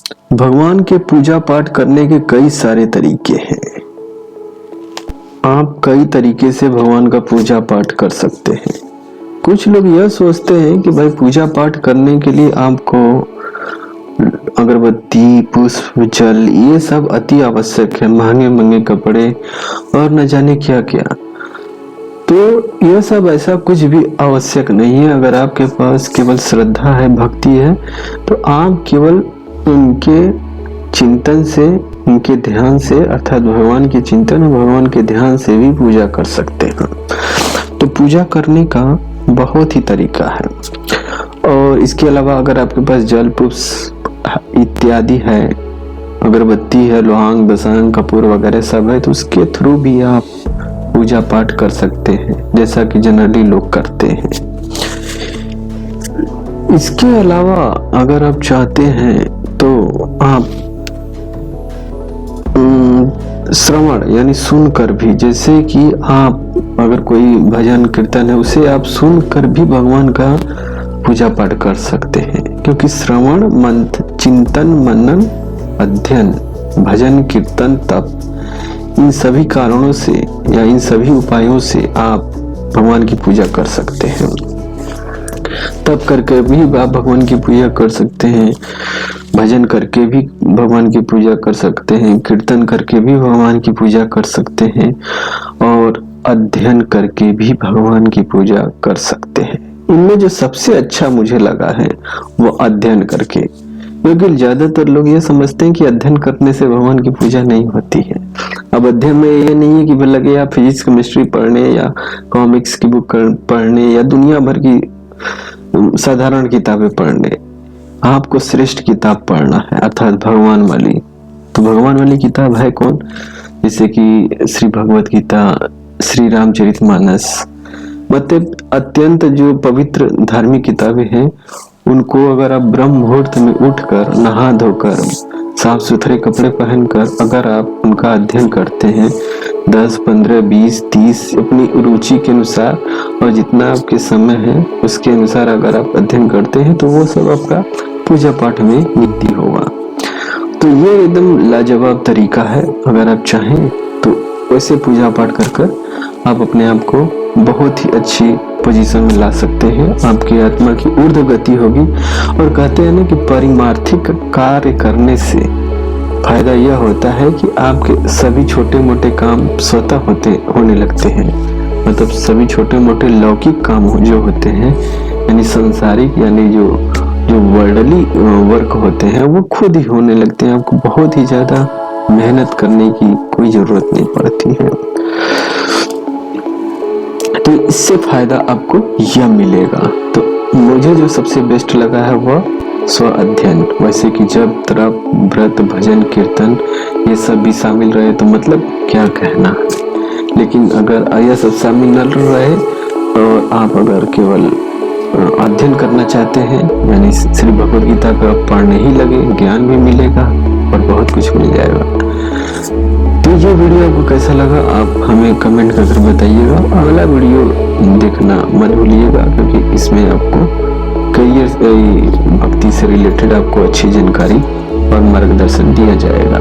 भगवान के पूजा पाठ करने के कई सारे तरीके हैं। आप कई तरीके से भगवान का पूजा पाठ कर सकते हैं। कुछ लोग यह सोचते हैं कि भाई पूजा पाठ करने के लिए आपको अगरबत्ती, पुष्प, जल ये सब अति आवश्यक है, महंगे महंगे कपड़े और न जाने क्या क्या। तो यह सब ऐसा कुछ भी आवश्यक नहीं है। अगर आपके पास केवल श्रद्धा है, भक्ति है, तो आप केवल उनके चिंतन से, उनके ध्यान से, अर्थात भगवान के चिंतन और भगवान के ध्यान से भी पूजा कर सकते हैं। तो पूजा करने का बहुत ही तरीका है। और इसके अलावा अगर आपके पास जल, पुष्प इत्यादि है, अगरबत्ती है, लोहांग, दसांग, कपूर वगैरह सब है, तो उसके थ्रू भी आप पूजा पाठ कर सकते हैं, जैसा कि जनरली लोग करते हैं। इसके अलावा अगर आप चाहते हैं तो आप श्रवण यानी सुनकर भी, जैसे कि आप अगर कोई भजन कीर्तन है उसे आप सुनकर भी भगवान का पूजा पाठ कर सकते हैं। क्योंकि श्रवण, चिंतन, मनन, अध्ययन, भजन, कीर्तन, तप, इन सभी कारणों से या इन सभी उपायों से आप भगवान की पूजा कर सकते हैं। तप करके भी आप भगवान की पूजा कर सकते हैं, भजन करके भी भगवान की पूजा कर सकते हैं, कीर्तन करके भी भगवान की पूजा कर सकते हैं और अध्ययन करके भी भगवान की पूजा कर सकते हैं। इनमें जो सबसे अच्छा मुझे लगा है वो अध्ययन करके, क्योंकि ज्यादातर लोग ये समझते हैं कि अध्ययन करने से भगवान की पूजा नहीं होती है। अब अध्ययन में ये नहीं है कि लगे आप फिजिक्स, केमिस्ट्री पढ़ने या कॉमिक्स की बुक पढ़ने या दुनिया भर की साधारण किताबें पढ़ने। आपको श्रेष्ठ किताब पढ़ना है, अर्थात भगवान वाली। तो भगवान वाली किताब है कौन? जैसे कि श्री भगवत गीता, श्री रामचरितमानस, मतलब अत्यंत जो पवित्र धार्मिक किताबें हैं, उनको अगर आप ब्रह्म मुहूर्त में उठकर, नहा धोकर, साफ सुथरे कपड़े पहनकर अगर आप उनका अध्ययन करते हैं 10, 15, 20, 30 अपनी रुचि के अनुसार और जितना आपके समय है उसके अनुसार अगर आप अध्ययन करते हैं, तो वो सब आपका पूजा पाठ में नित्य होगा। तो ये एकदम लाजवाब तरीका है। अगर आप चाहें तो वैसे पूजा पाठ कर आप अपने आप को बहुत ही अच्छी पोजीशन में ला सकते हैं। आपकी आत्मा की ऊर्ध्व गति होगी। और कहते हैं ना कि पारमार्थिक कार्य करने से फायदा यह होता है कि आपके सभी छोटे मोटे काम स्वतः होने लगते हैं। मतलब सभी छोटे मोटे लौकिक काम जो होते हैं, यानी संसारिक, यानी जो वर्ल्डली वर्क होते हैं, वो खुद ही होने लगते हैं। आपको बहुत ही ज्यादा मेहनत करने की कोई जरूरत नहीं पड़ती है। तो इससे फायदा आपको यह मिलेगा। तो मुझे जो सबसे बेस्ट लगा है वह स्व अध्ययन। वैसे कि जब तरफ व्रत, भजन, कीर्तन ये सब भी शामिल रहे तो मतलब क्या कहना। लेकिन अगर यह सब शामिल न रहे और आप अगर केवल अध्ययन करना चाहते हैं, यानी श्री भगवत गीता का पढ़ने ही लगे, ज्ञान भी मिलेगा और बहुत कुछ मिल जाएगा। तो ये वीडियो आपको कैसा लगा आप हमें कमेंट करके बताइएगा। अगला वीडियो देखना मत भूलिएगा, क्योंकि इसमें आपको करियर भक्ति से रिलेटेड आपको अच्छी जानकारी और मार्गदर्शन दिया जाएगा।